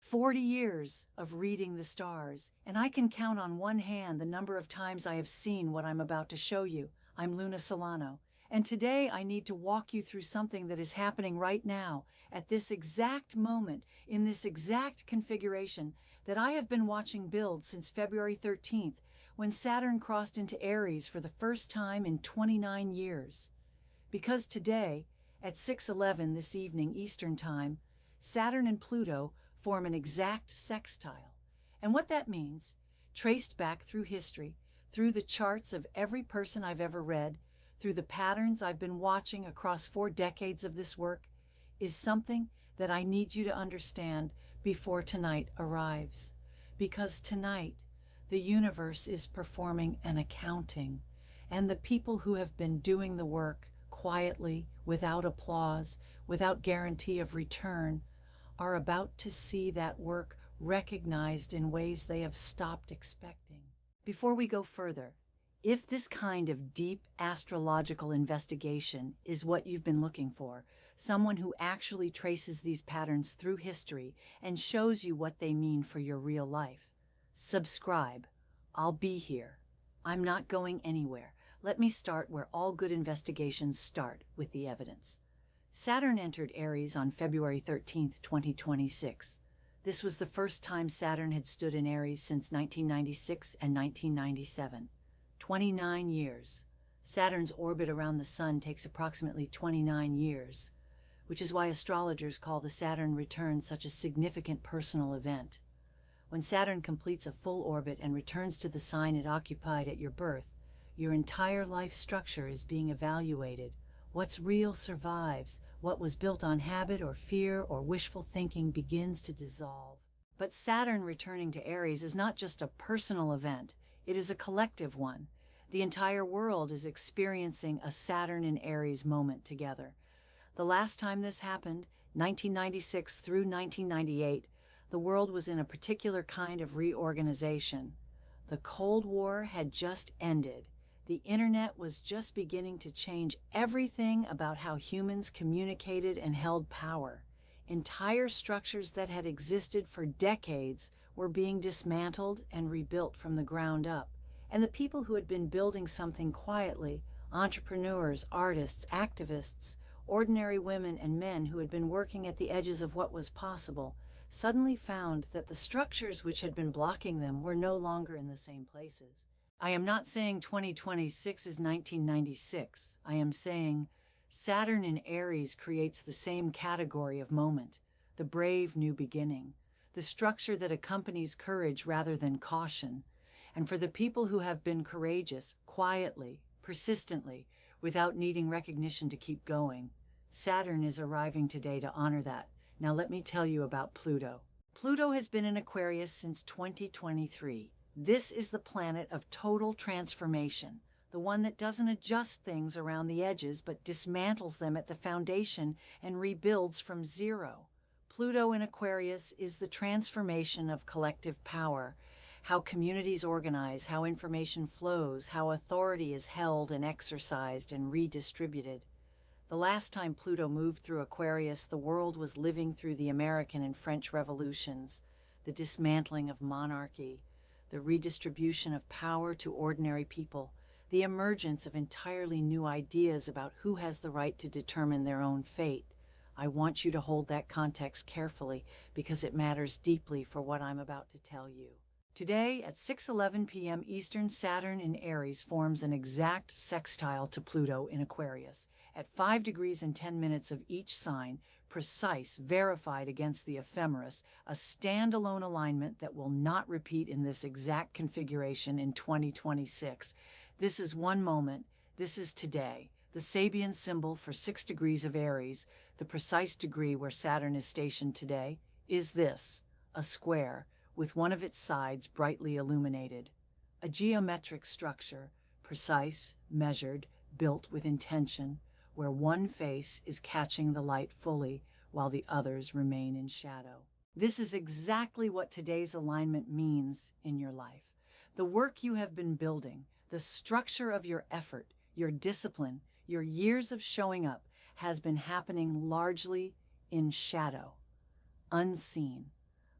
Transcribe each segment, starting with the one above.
40 years of reading the stars, and I can count on one hand the number of times I have seen what I'm about to show you. I'm Luna Solano, and today I need to walk you through something that is happening right now, at this exact moment, in this exact configuration that I have been watching build since February 13th, when Saturn crossed into Aries for the first time in 29 years. Because today, at 6:11 this evening Eastern Time, Saturn and Pluto form an exact sextile. And what that means, traced back through history, through the charts of every person I've ever read, through the patterns I've been watching across 4 decades of this work, is something that I need you to understand before tonight arrives. Because tonight, the universe is performing an accounting, and the people who have been doing the work quietly, without applause, without guarantee of return, are about to see that work recognized in ways they have stopped expecting. Before we go further, if this kind of deep astrological investigation is what you've been looking for, someone who actually traces these patterns through history and shows you what they mean for your real life, subscribe. I'll be here. I'm not going anywhere. Let me start where all good investigations start, with the evidence. Saturn entered Aries on February 13, 2026. This was the first time Saturn had stood in Aries since 1996 and 1997. 29 years. Saturn's orbit around the Sun takes approximately 29 years, which is why astrologers call the Saturn return such a significant personal event. When Saturn completes a full orbit and returns to the sign it occupied at your birth, your entire life structure is being evaluated. What's real survives. What was built on habit or fear or wishful thinking begins to dissolve. But Saturn returning to Aries is not just a personal event, it is a collective one. The entire world is experiencing a Saturn in Aries moment together. The last time this happened, 1996 through 1998, the world was in a particular kind of reorganization. The Cold War had just ended. The internet was just beginning to change everything about how humans communicated and held power. Entire structures that had existed for decades were being dismantled and rebuilt from the ground up. And the people who had been building something quietly, entrepreneurs, artists, activists, ordinary women and men who had been working at the edges of what was possible, suddenly found that the structures which had been blocking them were no longer in the same places. I am not saying 2026 is 1996. I am saying Saturn in Aries creates the same category of moment, the brave new beginning, the structure that accompanies courage rather than caution. And for the people who have been courageous, quietly, persistently, without needing recognition to keep going, Saturn is arriving today to honor that. Now let me tell you about Pluto. Pluto has been in Aquarius since 2023. This is the planet of total transformation, the one that doesn't adjust things around the edges but dismantles them at the foundation and rebuilds from zero. Pluto in Aquarius is the transformation of collective power, how communities organize, how information flows, how authority is held and exercised and redistributed. The last time Pluto moved through Aquarius, the world was living through the American and French revolutions, the dismantling of monarchy, the redistribution of power to ordinary people, the emergence of entirely new ideas about who has the right to determine their own fate. I want you to hold that context carefully because it matters deeply for what I'm about to tell you. Today, at 6:11 p.m. Eastern, Saturn in Aries forms an exact sextile to Pluto in Aquarius, at 5 degrees and 10 minutes of each sign, precise, verified against the ephemeris, a standalone alignment that will not repeat in this exact configuration in 2026. This is one moment. This is today. The Sabian symbol for 6 degrees of Aries, the precise degree where Saturn is stationed today, is this, a square, with one of its sides brightly illuminated. A geometric structure, precise, measured, built with intention, where one face is catching the light fully while the others remain in shadow. This is exactly what today's alignment means in your life. The work you have been building, the structure of your effort, your discipline, your years of showing up has been happening largely in shadow, unseen.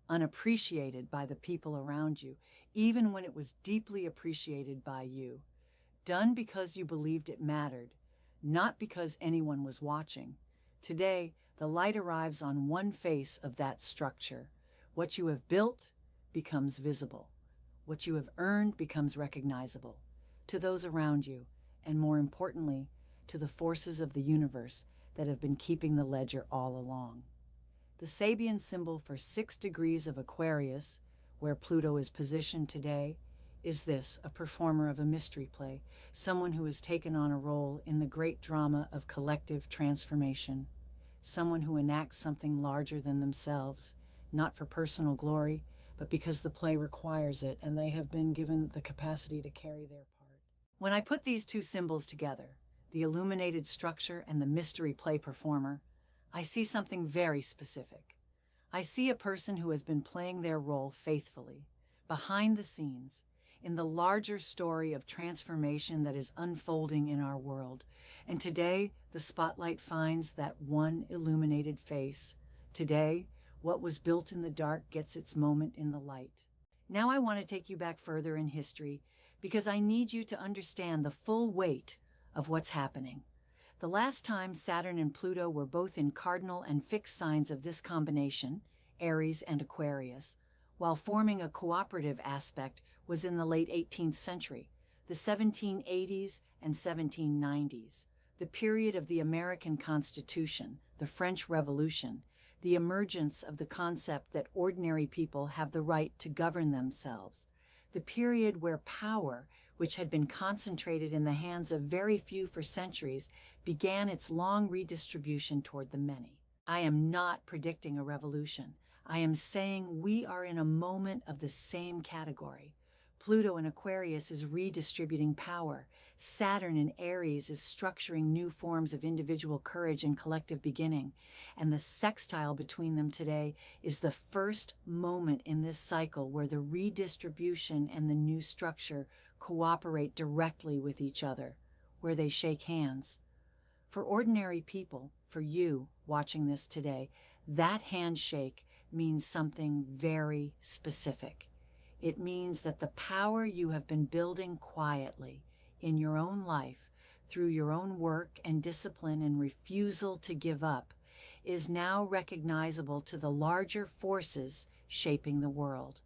unappreciated by the people around you, even when it was deeply appreciated by you. Done because you believed it mattered, not because anyone was watching. Today, the light arrives on one face of that structure. What you have built becomes visible. What you have earned becomes recognizable to those around you, and more importantly, to the forces of the universe that have been keeping the ledger all along. The Sabian symbol for 6 degrees of Aquarius, where Pluto is positioned today, is this: a performer of a mystery play, someone who has taken on a role in the great drama of collective transformation, someone who enacts something larger than themselves, not for personal glory, but because the play requires it and they have been given the capacity to carry their part. When I put these two symbols together, the illuminated structure and the mystery play performer, I see something very specific. I see a person who has been playing their role faithfully, behind the scenes, in the larger story of transformation that is unfolding in our world. And today, the spotlight finds that one illuminated face. Today, what was built in the dark gets its moment in the light. Now I want to take you back further in history because I need you to understand the full weight of what's happening. The last time Saturn and Pluto were both in cardinal and fixed signs of this combination, Aries and Aquarius, while forming a cooperative aspect, was in the late 18th century, the 1780s and 1790s, the period of the American Constitution, the French Revolution, the emergence of the concept that ordinary people have the right to govern themselves, the period where power, which had been concentrated in the hands of very few for centuries, began its long redistribution toward the many. I am not predicting a revolution. I am saying we are in a moment of the same category. Pluto in Aquarius is redistributing power. Saturn in Aries is structuring new forms of individual courage and collective beginning. And the sextile between them today is the first moment in this cycle where the redistribution and the new structure cooperate directly with each other, where they shake hands. For ordinary people, for you watching this today, that handshake means something very specific. It means that the power you have been building quietly in your own life through your own work and discipline and refusal to give up is now recognizable to the larger forces shaping the world.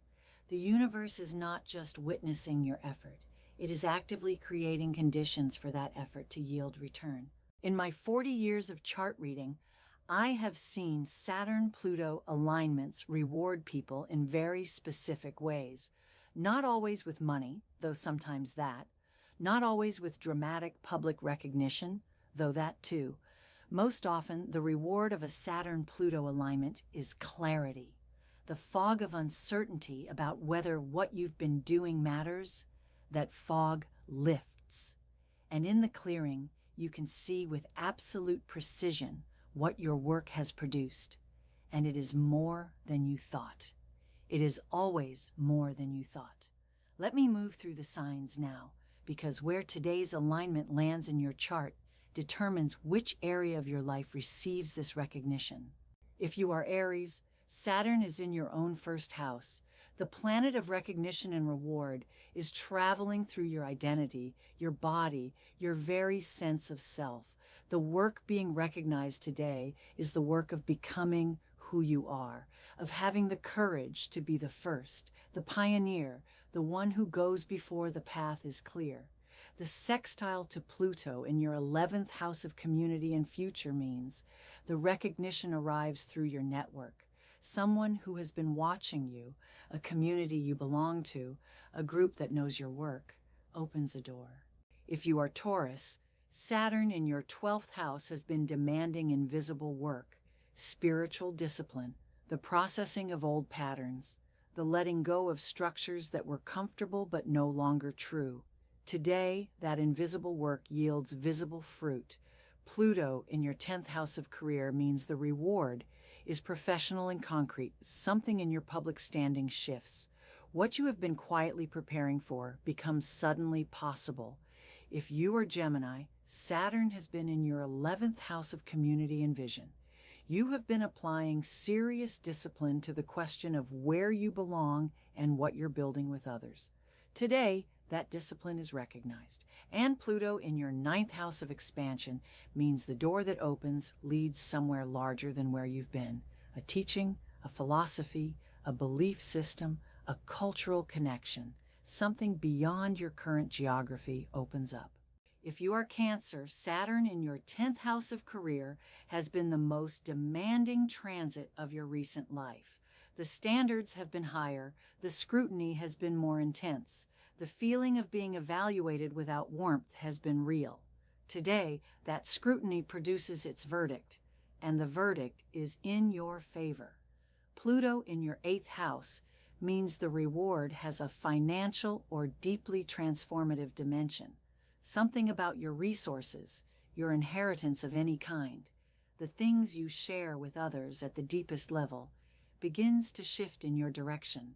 The universe is not just witnessing your effort. It is actively creating conditions for that effort to yield return. In my 40 years of chart reading, I have seen Saturn-Pluto alignments reward people in very specific ways. Not always with money, though sometimes that. Not always with dramatic public recognition, though that too. Most often, the reward of a Saturn-Pluto alignment is clarity. The fog of uncertainty about whether what you've been doing matters, that fog lifts. And in the clearing, you can see with absolute precision what your work has produced, and it is more than you thought. It is always more than you thought. Let me move through the signs now, because where today's alignment lands in your chart determines which area of your life receives this recognition. If you are Aries, Saturn is in your own first house. The planet of recognition and reward is traveling through your identity, your body, your very sense of self. The work being recognized today is the work of becoming who you are, of having the courage to be the first, the pioneer, the one who goes before the path is clear. The sextile to Pluto in your 11th house of community and future means the recognition arrives through your network. Someone who has been watching you, a community you belong to, a group that knows your work, opens a door. If you are Taurus, Saturn in your 12th house has been demanding invisible work, spiritual discipline, the processing of old patterns, the letting go of structures that were comfortable but no longer true. Today, that invisible work yields visible fruit. Pluto in your 10th house of career means the reward is professional and concrete. Something in your public standing shifts. What you have been quietly preparing for becomes suddenly possible. If you are Gemini, Saturn has been in your 11th house of community and vision. You have been applying serious discipline to the question of where you belong and what you're building with others. Today, that discipline is recognized. And Pluto in your ninth house of expansion means the door that opens leads somewhere larger than where you've been. A teaching, a philosophy, a belief system, a cultural connection. Something beyond your current geography opens up. If you are Cancer, Saturn in your 10th house of career has been the most demanding transit of your recent life. The standards have been higher, the scrutiny has been more intense. The feeling of being evaluated without warmth has been real. Today, that scrutiny produces its verdict, and the verdict is in your favor. Pluto in your 8th house means the reward has a financial or deeply transformative dimension. Something about your resources, your inheritance of any kind, the things you share with others at the deepest level, begins to shift in your direction.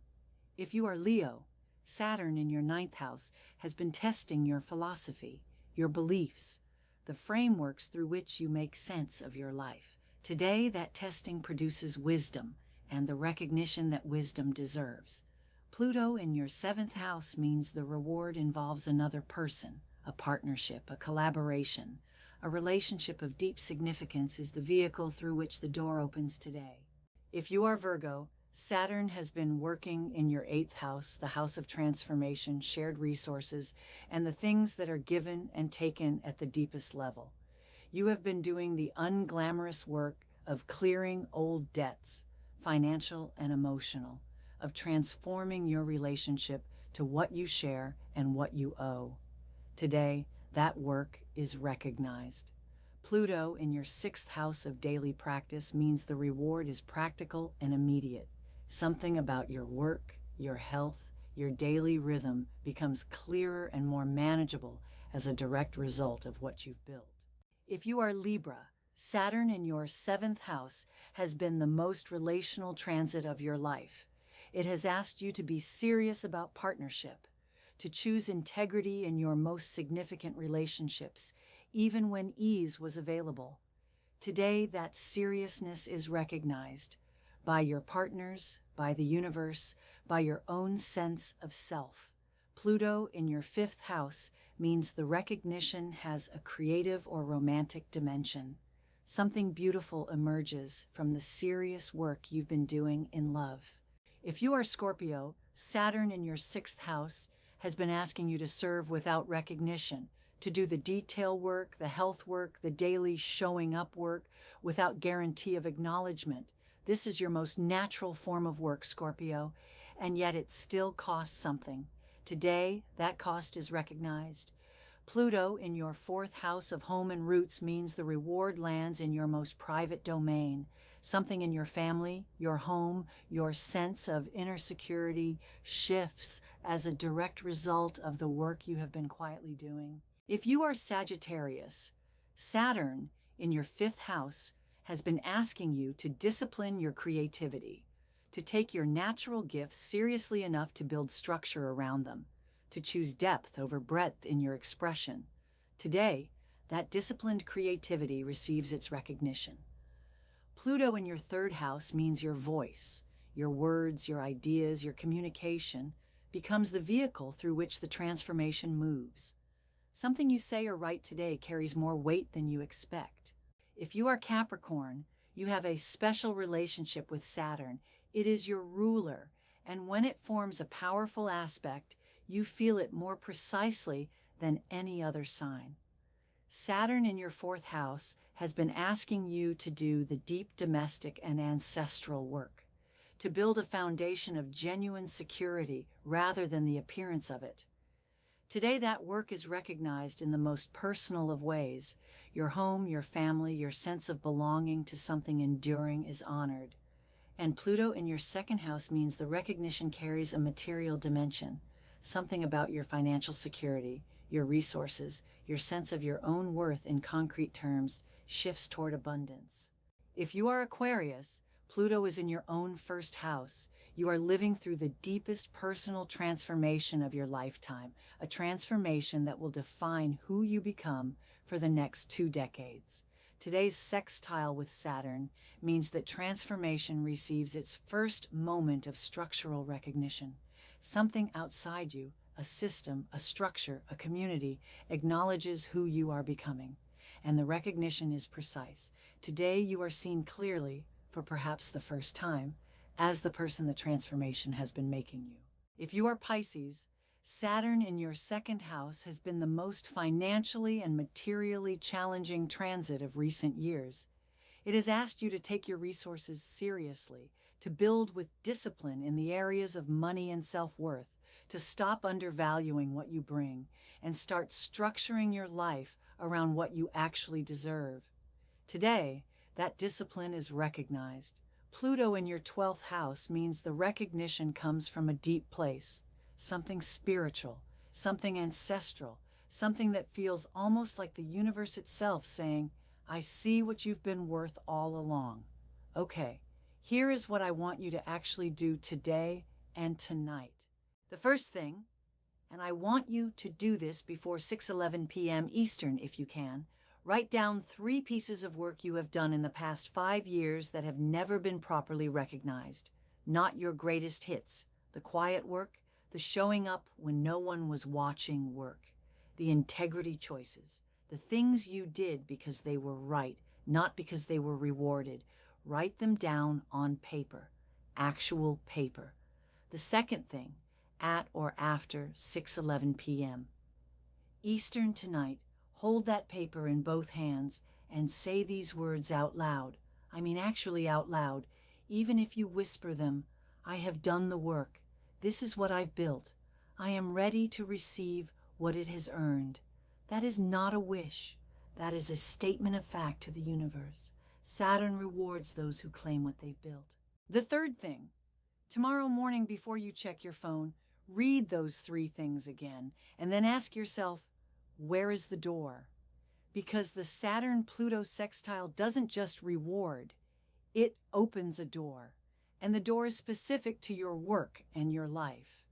If you are Leo, Saturn in your 9th house has been testing your philosophy, your beliefs, the frameworks through which you make sense of your life. Today, that testing produces wisdom and the recognition that wisdom deserves. Pluto in your 7th house means the reward involves another person. A partnership, a collaboration, a relationship of deep significance is the vehicle through which the door opens today. If you are Virgo, Saturn has been working in your 8th house, the house of transformation, shared resources, and the things that are given and taken at the deepest level. You have been doing the unglamorous work of clearing old debts, financial and emotional, of transforming your relationship to what you share and what you owe. Today, that work is recognized. Pluto in your 6th house of daily practice means the reward is practical and immediate. Something about your work, your health, your daily rhythm becomes clearer and more manageable as a direct result of what you've built. If you are Libra, Saturn in your 7th house has been the most relational transit of your life. It has asked you to be serious about partnership, to choose integrity in your most significant relationships, even when ease was available. Today, that seriousness is recognized by your partners, by the universe, by your own sense of self. Pluto in your 5th house means the recognition has a creative or romantic dimension. Something beautiful emerges from the serious work you've been doing in love. If you are Scorpio, Saturn in your 6th house has been asking you to serve without recognition, to do the detail work, the health work, the daily showing up work without guarantee of acknowledgement. This is your most natural form of work, Scorpio, and yet it still costs something. Today, that cost is recognized. Pluto in your 4th house of home and roots means the reward lands in your most private domain. Something in your family, your home, your sense of inner security shifts as a direct result of the work you have been quietly doing. If you are Sagittarius, Saturn in your 5th house has been asking you to discipline your creativity, to take your natural gifts seriously enough to build structure around them, to choose depth over breadth in your expression. Today, that disciplined creativity receives its recognition. Pluto in your 3rd house means your voice, your words, your ideas, your communication becomes the vehicle through which the transformation moves. Something you say or write today carries more weight than you expect. If you are Capricorn, you have a special relationship with Saturn. It is your ruler, and when it forms a powerful aspect, you feel it more precisely than any other sign. Saturn in your 4th house has been asking you to do the deep domestic and ancestral work, to build a foundation of genuine security rather than the appearance of it. Today, that work is recognized in the most personal of ways. Your home, your family, your sense of belonging to something enduring is honored. And Pluto in your 2nd house means the recognition carries a material dimension, something about your financial security, your resources, your sense of your own worth in concrete terms shifts toward abundance. If you are Aquarius, Pluto is in your own 1st house. You are living through the deepest personal transformation of your lifetime, a transformation that will define who you become for the next 2 decades. Today's sextile with Saturn means that transformation receives its first moment of structural recognition. Something outside you, a system, a structure, a community, acknowledges who you are becoming. And the recognition is precise. Today you are seen clearly, for perhaps the first time, as the person the transformation has been making you. If you are Pisces, Saturn in your second house has been the most financially and materially challenging transit of recent years. It has asked you to take your resources seriously, to build with discipline in the areas of money and self-worth, to stop undervaluing what you bring, and start structuring your life around what you actually deserve. Today, that discipline is recognized. Pluto in your 12th house means the recognition comes from a deep place. Something spiritual, something ancestral, something that feels almost like the universe itself saying, I see what you've been worth all along. Okay, here is what I want you to actually do today and tonight. The first thing, and I want you to do this before 6:11 p.m. Eastern if you can, write down 3 pieces of work you have done in the past 5 years that have never been properly recognized. Not your greatest hits, the quiet work, the showing up when no one was watching work, the integrity choices, the things you did because they were right, not because they were rewarded. Write them down on paper, actual paper. The second thing, at or after 6:11 p.m. Eastern tonight, hold that paper in both hands and say these words out loud. I mean actually out loud, even if you whisper them. I have done the work. This is what I've built. I am ready to receive what it has earned. That is not a wish. That is a statement of fact to the universe. Saturn rewards those who claim what they've built. The third thing, tomorrow morning before you check your phone, read those 3 things again, and then ask yourself, where is the door? Because the Saturn-Pluto sextile doesn't just reward, it opens a door. And the door is specific to your work and your life.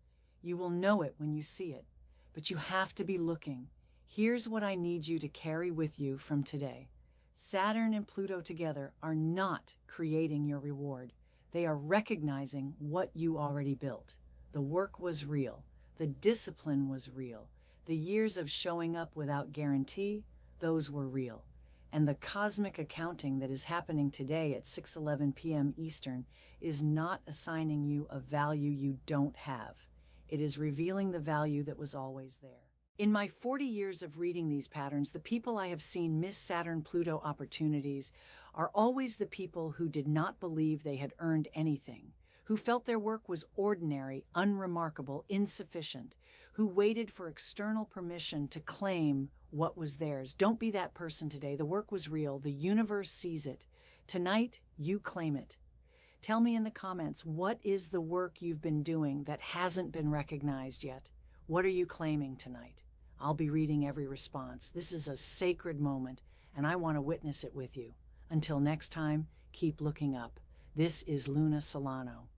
You will know it when you see it, but you have to be looking. Here's what I need you to carry with you from today. Saturn and Pluto together are not creating your reward. They are recognizing what you already built. The work was real. The discipline was real. The years of showing up without guarantee, those were real. And the cosmic accounting that is happening today at 6:11 p.m. Eastern is not assigning you a value you don't have. It is revealing the value that was always there. In my 40 years of reading these patterns, the people I have seen miss Saturn-Pluto opportunities are always the people who did not believe they had earned anything, who felt their work was ordinary, unremarkable, insufficient, who waited for external permission to claim what was theirs. Don't be that person today. The work was real. The universe sees it. Tonight, you claim it. Tell me in the comments, what is the work you've been doing that hasn't been recognized yet? What are you claiming tonight? I'll be reading every response. This is a sacred moment, and I want to witness it with you. Until next time, keep looking up. This is Luna Solano.